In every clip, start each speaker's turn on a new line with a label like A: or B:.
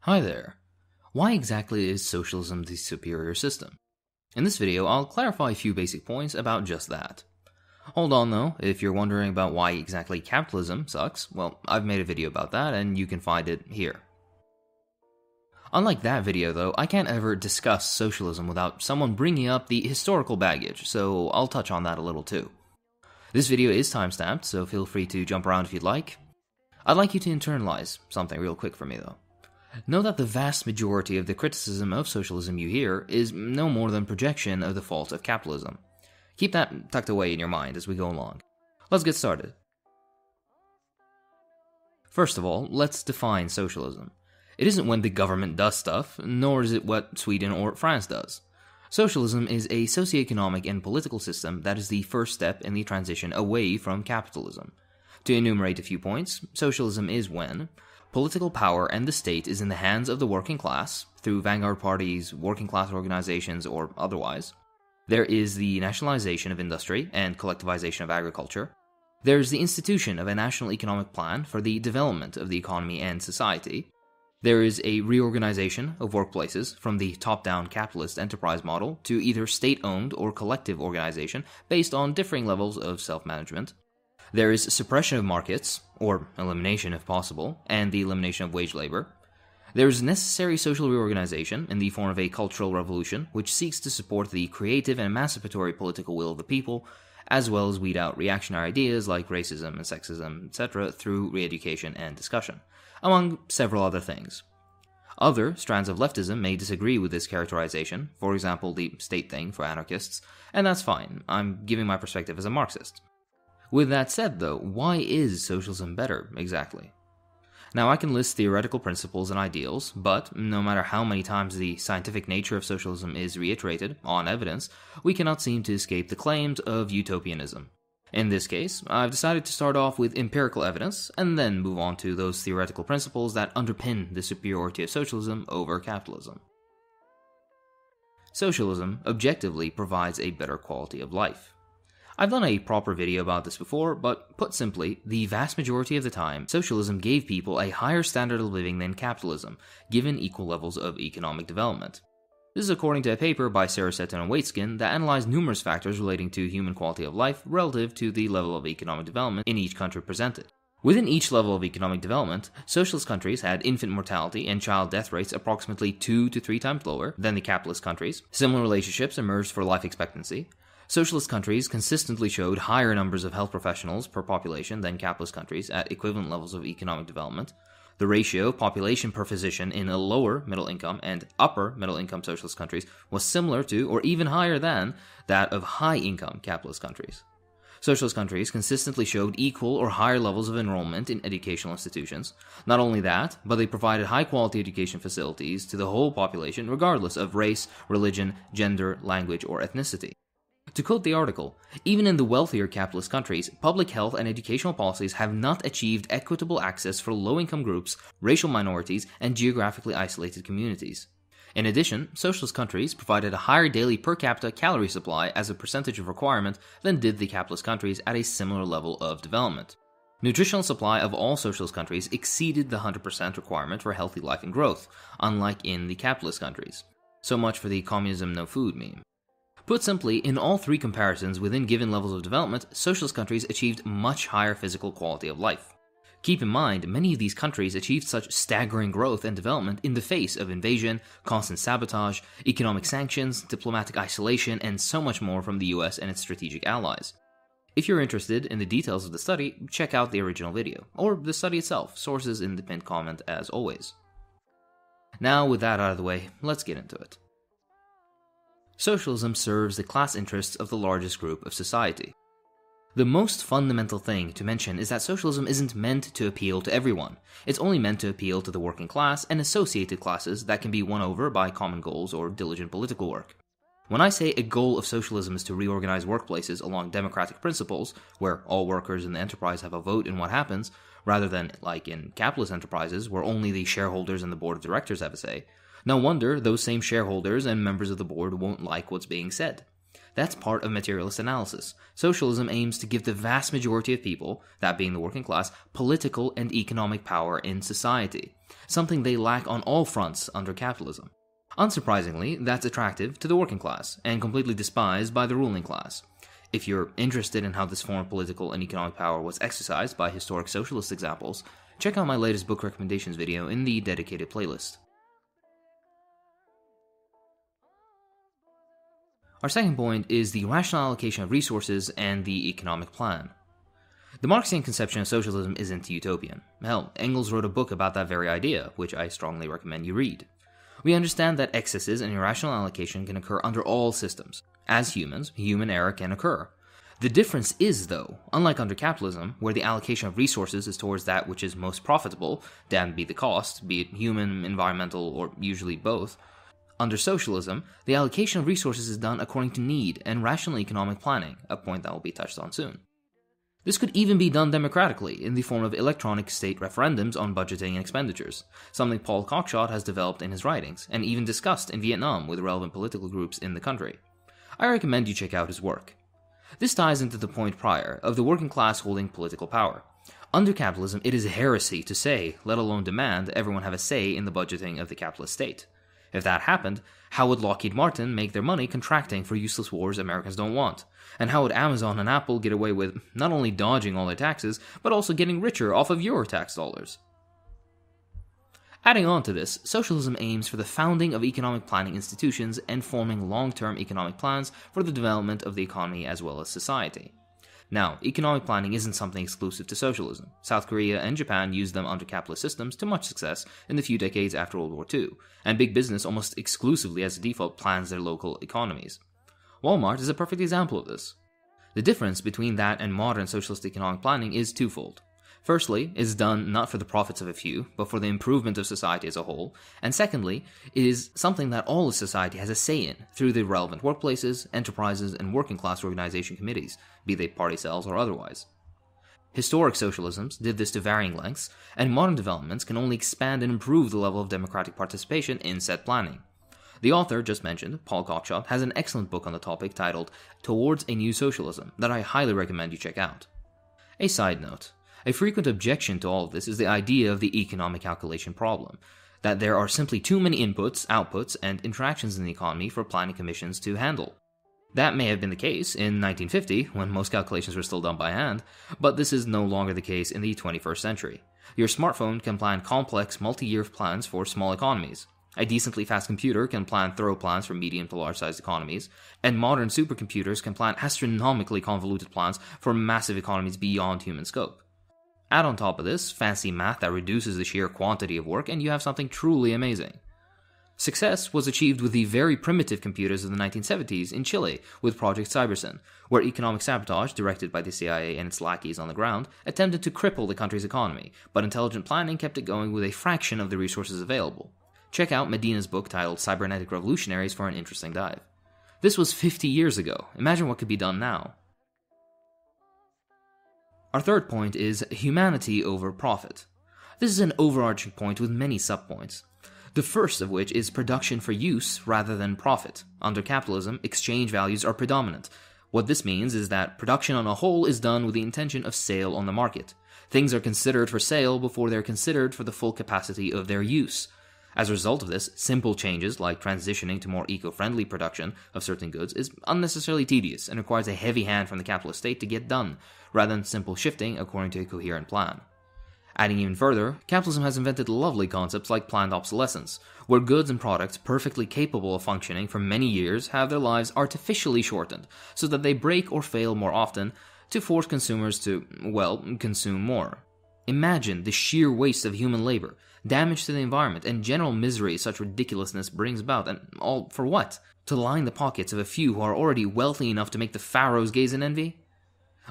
A: Hi there. Why exactly is socialism the superior system? In this video, I'll clarify a few basic points about just that. Hold on though, if you're wondering about why exactly capitalism sucks, well, I've made a video about that and you can find it here. Unlike that video though, I can't ever discuss socialism without someone bringing up the historical baggage, so I'll touch on that a little too. This video is timestamped, so feel free to jump around if you'd like. I'd like you to internalize something real quick for me though. Know that the vast majority of the criticism of socialism you hear is no more than projection of the fault of capitalism. Keep that tucked away in your mind as we go along. Let's get started. First of all, let's define socialism. It isn't when the government does stuff, nor is it what Sweden or France does. Socialism is a socioeconomic and political system that is the first step in the transition away from capitalism. To enumerate a few points, socialism is when political power and the state is in the hands of the working class, through vanguard parties, working class organizations, or otherwise. There is the nationalization of industry and collectivization of agriculture. There is the institution of a national economic plan for the development of the economy and society. There is a reorganization of workplaces from the top-down capitalist enterprise model to either state-owned or collective organization based on differing levels of self-management. There is suppression of markets, or elimination if possible, and the elimination of wage labor. There is necessary social reorganization in the form of a cultural revolution which seeks to support the creative and emancipatory political will of the people, as well as weed out reactionary ideas like racism and sexism, etc. through re-education and discussion, among several other things. Other strands of leftism may disagree with this characterization, for example the state thing for anarchists, and that's fine, I'm giving my perspective as a Marxist. With that said though, why is socialism better, exactly? Now I can list theoretical principles and ideals, but no matter how many times the scientific nature of socialism is reiterated, on evidence, we cannot seem to escape the claims of utopianism. In this case, I've decided to start off with empirical evidence, and then move on to those theoretical principles that underpin the superiority of socialism over capitalism. Socialism objectively provides a better quality of life. I've done a proper video about this before, but put simply, the vast majority of the time, socialism gave people a higher standard of living than capitalism, given equal levels of economic development. This is according to a paper by Saracetin and Waitskin that analyzed numerous factors relating to human quality of life relative to the level of economic development in each country presented. Within each level of economic development, socialist countries had infant mortality and child death rates approximately 2 to 3 times lower than the capitalist countries. Similar relationships emerged for life expectancy. Socialist countries consistently showed higher numbers of health professionals per population than capitalist countries at equivalent levels of economic development. The ratio of population per physician in a lower middle income and upper middle income socialist countries was similar to, or even higher than, that of high income capitalist countries. Socialist countries consistently showed equal or higher levels of enrollment in educational institutions. Not only that, but they provided high quality education facilities to the whole population regardless of race, religion, gender, language, or ethnicity. To quote the article, even in the wealthier capitalist countries, public health and educational policies have not achieved equitable access for low-income groups, racial minorities, and geographically isolated communities. In addition, socialist countries provided a higher daily per capita calorie supply as a percentage of requirement than did the capitalist countries at a similar level of development. Nutritional supply of all socialist countries exceeded the 100% requirement for healthy life and growth, unlike in the capitalist countries. So much for the communism no food meme. Put simply, in all three comparisons within given levels of development, socialist countries achieved much higher physical quality of life. Keep in mind, many of these countries achieved such staggering growth and development in the face of invasion, constant sabotage, economic sanctions, diplomatic isolation, and so much more from the US and its strategic allies. If you're interested in the details of the study, check out the original video, or the study itself, sources in the pinned comment as always. Now with that out of the way, let's get into it. Socialism serves the class interests of the largest group of society. The most fundamental thing to mention is that socialism isn't meant to appeal to everyone. It's only meant to appeal to the working class and associated classes that can be won over by common goals or diligent political work. When I say a goal of socialism is to reorganize workplaces along democratic principles, where all workers in the enterprise have a vote in what happens, rather than like in capitalist enterprises where only the shareholders and the board of directors have a say, no wonder those same shareholders and members of the board won't like what's being said. That's part of materialist analysis. Socialism aims to give the vast majority of people, that being the working class, political and economic power in society. something they lack on all fronts under capitalism. Unsurprisingly, that's attractive to the working class, and completely despised by the ruling class. If you're interested in how this form of political and economic power was exercised by historic socialist examples, check out my latest book recommendations video in the dedicated playlist. Our second point is the rational allocation of resources and the economic plan. The Marxian conception of socialism isn't utopian. Hell, Engels wrote a book about that very idea, which I strongly recommend you read. We understand that excesses and irrational allocation can occur under all systems. As humans, human error can occur. The difference is, though, unlike under capitalism, where the allocation of resources is towards that which is most profitable, damned be the cost, be it human, environmental, or usually both, under socialism, the allocation of resources is done according to need and rational economic planning, a point that will be touched on soon. This could even be done democratically, in the form of electronic state referendums on budgeting and expenditures, something Paul Cockshott has developed in his writings, and even discussed in Vietnam with relevant political groups in the country. I recommend you check out his work. This ties into the point prior, of the working class holding political power. Under capitalism, it is heresy to say, let alone demand, everyone have a say in the budgeting of the capitalist state. If that happened, how would Lockheed Martin make their money contracting for useless wars Americans don't want? And how would Amazon and Apple get away with not only dodging all their taxes, but also getting richer off of your tax dollars? Adding on to this, socialism aims for the founding of economic planning institutions and forming long-term economic plans for the development of the economy as well as society. Now, economic planning isn't something exclusive to socialism. South Korea and Japan used them under capitalist systems to much success in the few decades after World War II, and big business almost exclusively as a default plans their local economies. Walmart is a perfect example of this. The difference between that and modern socialist economic planning is twofold. Firstly, it's done not for the profits of a few, but for the improvement of society as a whole, and secondly, it is something that all of society has a say in through the relevant workplaces, enterprises, and working class organization committees, be they party cells or otherwise. Historic socialisms did this to varying lengths, and modern developments can only expand and improve the level of democratic participation in said planning. The author just mentioned, Paul Cockshott, has an excellent book on the topic titled Towards a New Socialism that I highly recommend you check out. A side note. A frequent objection to all of this is the idea of the economic calculation problem, that there are simply too many inputs, outputs, and interactions in the economy for planning commissions to handle. That may have been the case in 1950, when most calculations were still done by hand, but this is no longer the case in the 21st century. Your smartphone can plan complex, multi-year plans for small economies. A decently fast computer can plan thorough plans for medium to large-sized economies, and modern supercomputers can plan astronomically convoluted plans for massive economies beyond human scope. Add on top of this, fancy math that reduces the sheer quantity of work, and you have something truly amazing. Success was achieved with the very primitive computers of the 1970s in Chile with Project Cybersyn, where economic sabotage, directed by the CIA and its lackeys on the ground, attempted to cripple the country's economy, but intelligent planning kept it going with a fraction of the resources available. Check out Medina's book titled Cybernetic Revolutionaries for an interesting dive. This was 50 years ago. Imagine what could be done now. Our third point is humanity over profit. This is an overarching point with many subpoints. The first of which is production for use rather than profit. Under capitalism, exchange values are predominant. What this means is that production on a whole is done with the intention of sale on the market. Things are considered for sale before they're considered for the full capacity of their use. As a result of this, simple changes like transitioning to more eco-friendly production of certain goods is unnecessarily tedious and requires a heavy hand from the capitalist state to get done, rather than simple shifting according to a coherent plan. Adding even further, capitalism has invented lovely concepts like planned obsolescence, where goods and products perfectly capable of functioning for many years have their lives artificially shortened, so that they break or fail more often to force consumers to, well, consume more. Imagine the sheer waste of human labor, damage to the environment, and general misery such ridiculousness brings about, and all for what? To line the pockets of a few who are already wealthy enough to make the pharaohs gaze in envy?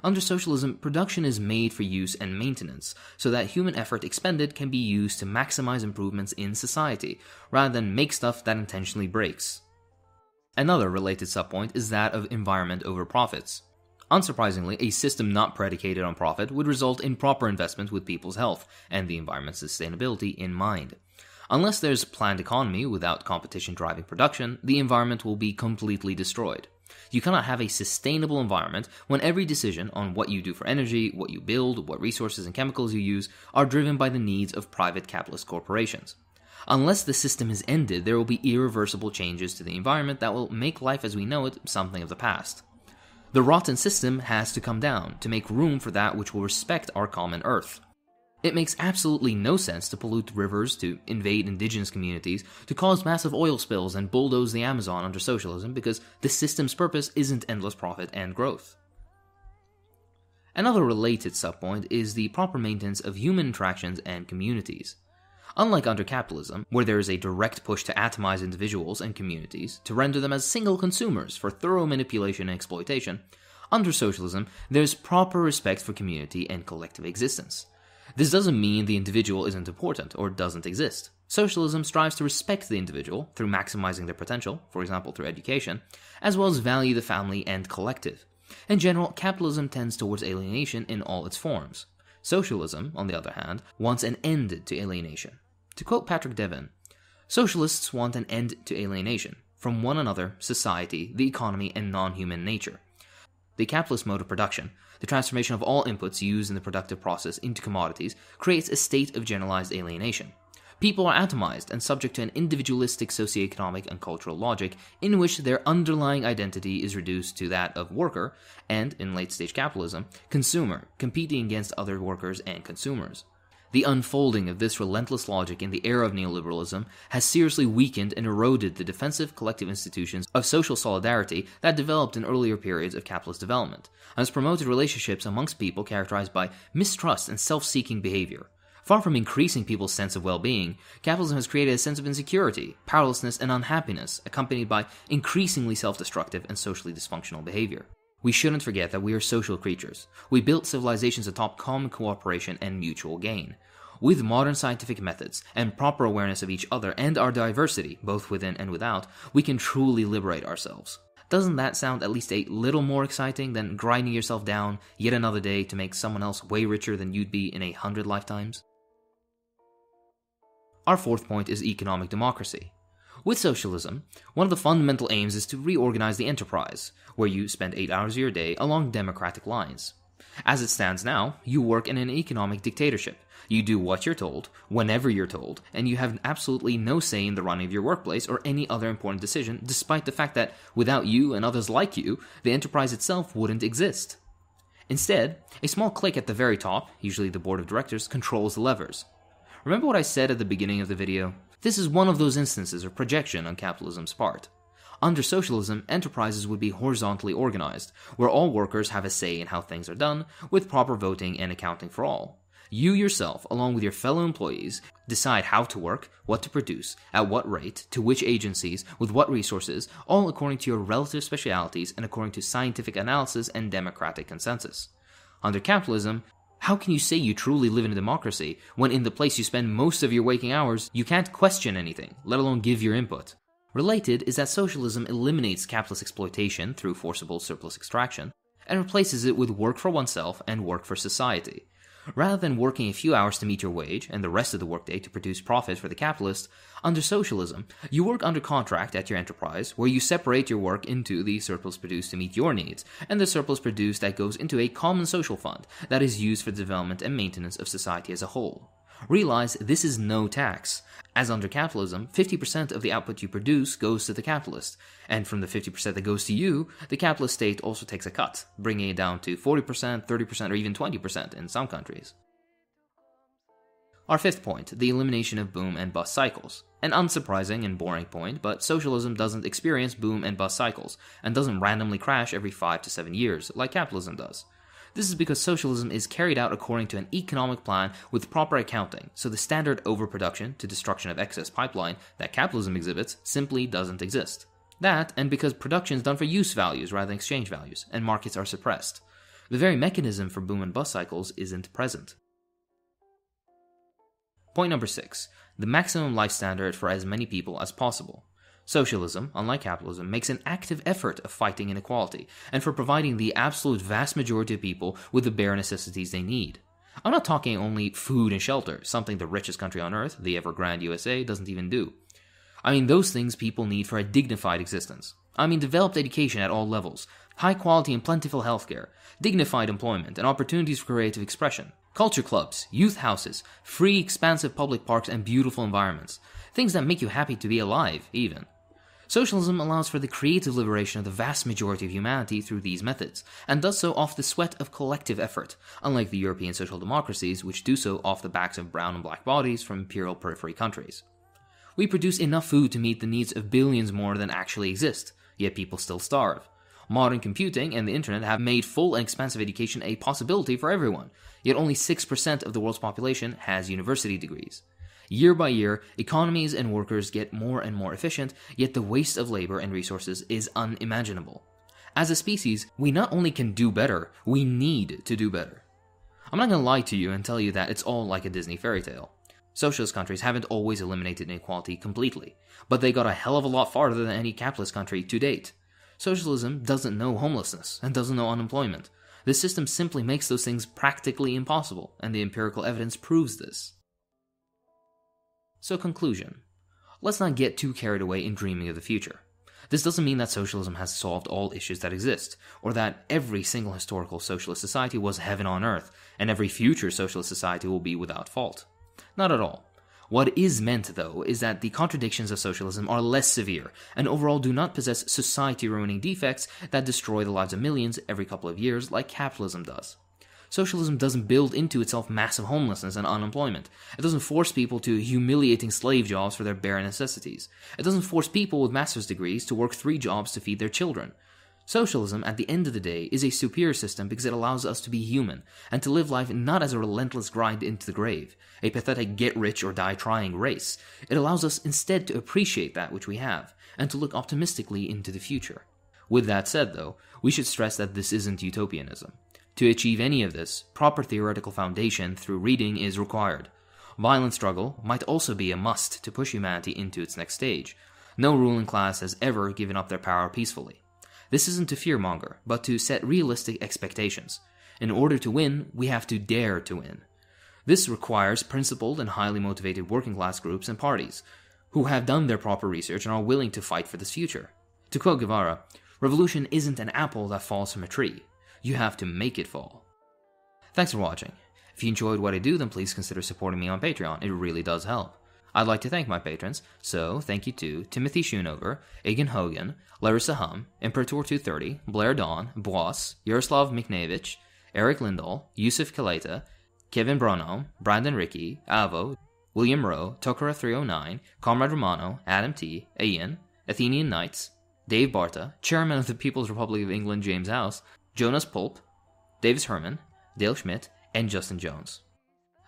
A: Under socialism, production is made for use and maintenance, so that human effort expended can be used to maximize improvements in society, rather than make stuff that intentionally breaks. Another related subpoint is that of environment over profits. Unsurprisingly, a system not predicated on profit would result in proper investment with people's health and the environment's sustainability in mind. Unless there's planned economy without competition driving production, the environment will be completely destroyed. You cannot have a sustainable environment when every decision on what you do for energy, what you build, what resources and chemicals you use are driven by the needs of private capitalist corporations. Unless the system is ended, there will be irreversible changes to the environment that will make life as we know it something of the past. The rotten system has to come down to make room for that which will respect our common earth. It makes absolutely no sense to pollute rivers, to invade indigenous communities, to cause massive oil spills and bulldoze the Amazon under socialism because the system's purpose isn't endless profit and growth. Another related subpoint is the proper maintenance of human interactions and communities. Unlike under capitalism, where there is a direct push to atomize individuals and communities, to render them as single consumers for thorough manipulation and exploitation, under socialism, there's proper respect for community and collective existence. This doesn't mean the individual isn't important or doesn't exist. Socialism strives to respect the individual through maximizing their potential, for example through education, as well as value the family and collective. In general, capitalism tends towards alienation in all its forms. Socialism, on the other hand, wants an end to alienation. To quote Patrick Devin, socialists want an end to alienation from one another, society, the economy, and non-human nature. The capitalist mode of production, the transformation of all inputs used in the productive process into commodities, creates a state of generalized alienation. People are atomized and subject to an individualistic socioeconomic and cultural logic in which their underlying identity is reduced to that of worker and, in late-stage capitalism, consumer, competing against other workers and consumers. The unfolding of this relentless logic in the era of neoliberalism has seriously weakened and eroded the defensive collective institutions of social solidarity that developed in earlier periods of capitalist development, and has promoted relationships amongst people characterized by mistrust and self-seeking behavior. Far from increasing people's sense of well-being, capitalism has created a sense of insecurity, powerlessness, and unhappiness, accompanied by increasingly self-destructive and socially dysfunctional behavior. We shouldn't forget that we are social creatures. We built civilizations atop common cooperation and mutual gain. With modern scientific methods and proper awareness of each other and our diversity, both within and without, we can truly liberate ourselves. Doesn't that sound at least a little more exciting than grinding yourself down yet another day to make someone else way richer than you'd be in 100 lifetimes? Our fourth point is economic democracy. With socialism, one of the fundamental aims is to reorganize the enterprise, where you spend 8 hours of your day along democratic lines. As it stands now, you work in an economic dictatorship. You do what you're told, whenever you're told, and you have absolutely no say in the running of your workplace or any other important decision, despite the fact that without you and others like you, the enterprise itself wouldn't exist. Instead, a small clique at the very top, usually the board of directors, controls the levers. Remember what I said at the beginning of the video? This is one of those instances of projection on capitalism's part. Under socialism, enterprises would be horizontally organized, where all workers have a say in how things are done, with proper voting and accounting for all. You yourself, along with your fellow employees, decide how to work, what to produce, at what rate, to which agencies, with what resources, all according to your relative specialities and according to scientific analysis and democratic consensus. Under capitalism, how can you say you truly live in a democracy when in the place you spend most of your waking hours, you can't question anything, let alone give your input? Related is that socialism eliminates capitalist exploitation through forcible surplus extraction and replaces it with work for oneself and work for society. Rather than working a few hours to meet your wage and the rest of the workday to produce profit for the capitalist, under socialism, you work under contract at your enterprise where you separate your work into the surplus produced to meet your needs and the surplus produced that goes into a common social fund that is used for the development and maintenance of society as a whole. Realize this is no tax. As under capitalism, 50% of the output you produce goes to the capitalist, and from the 50% that goes to you, the capitalist state also takes a cut, bringing it down to 40%, 30%, or even 20% in some countries. Our fifth point, the elimination of boom and bust cycles. An unsurprising and boring point, but socialism doesn't experience boom and bust cycles, and doesn't randomly crash every 5 to 7 years, like capitalism does. This is because socialism is carried out according to an economic plan with proper accounting, so the standard overproduction to destruction of excess pipeline that capitalism exhibits simply doesn't exist. That, and because production is done for use values rather than exchange values, and markets are suppressed. The very mechanism for boom and bust cycles isn't present. Point number 6. The maximum life standard for as many people as possible. Socialism, unlike capitalism, makes an active effort of fighting inequality, and for providing the absolute vast majority of people with the bare necessities they need. I'm not talking only food and shelter, something the richest country on earth, the ever-grand USA, doesn't even do. I mean those things people need for a dignified existence. I mean developed education at all levels, high quality and plentiful healthcare, dignified employment, and opportunities for creative expression, culture clubs, youth houses, free expansive public parks, and beautiful environments. Things that make you happy to be alive, even. Socialism allows for the creative liberation of the vast majority of humanity through these methods, and does so off the sweat of collective effort, unlike the European social democracies, which do so off the backs of brown and black bodies from imperial periphery countries. We produce enough food to meet the needs of billions more than actually exist, yet people still starve. Modern computing and the internet have made full and expansive education a possibility for everyone, yet only 6% of the world's population has university degrees. Year by year, economies and workers get more and more efficient, yet the waste of labor and resources is unimaginable. As a species, we not only can do better, we need to do better. I'm not going to lie to you and tell you that it's all like a Disney fairy tale. Socialist countries haven't always eliminated inequality completely, but they got a hell of a lot farther than any capitalist country to date. Socialism doesn't know homelessness and doesn't know unemployment. This system simply makes those things practically impossible, and the empirical evidence proves this. So conclusion. Let's not get too carried away in dreaming of the future. This doesn't mean that socialism has solved all issues that exist, or that every single historical socialist society was heaven on earth, and every future socialist society will be without fault. Not at all. What is meant, though, is that the contradictions of socialism are less severe, and overall do not possess society-ruining defects that destroy the lives of millions every couple of years like capitalism does. Socialism doesn't build into itself massive homelessness and unemployment. It doesn't force people to humiliating slave jobs for their bare necessities. It doesn't force people with master's degrees to work 3 jobs to feed their children. Socialism, at the end of the day, is a superior system because it allows us to be human, and to live life not as a relentless grind into the grave, a pathetic get-rich-or-die-trying race. It allows us instead to appreciate that which we have, and to look optimistically into the future. With that said, though, we should stress that this isn't utopianism. To achieve any of this, proper theoretical foundation through reading is required. Violent struggle might also be a must to push humanity into its next stage. No ruling class has ever given up their power peacefully. This isn't to fearmonger, but to set realistic expectations. In order to win, we have to dare to win. This requires principled and highly motivated working class groups and parties, who have done their proper research and are willing to fight for this future. To quote Guevara, "Revolution isn't an apple that falls from a tree. You have to make it fall." Thanks for watching. If you enjoyed what I do, then please consider supporting me on Patreon. It really does help. I'd like to thank my patrons, so thank you to Timothy Schoonover, Egan Hogan, Larissa Hum, Imperator230, Blair Dawn, Bois, Yaroslav Miknevich, Eric Lindahl, Yusuf Kaleta, Kevin Brono, Brandon Ricky, Avo, William Rowe, Tokara309, Comrade Romano, Adam T., Ian, Athenian Knights, Dave Barta, Chairman of the People's Republic of England James House, Jonas Pulp, Davis Herman, Dale Schmidt, and Justin Jones.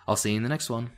A: I'll see you in the next one.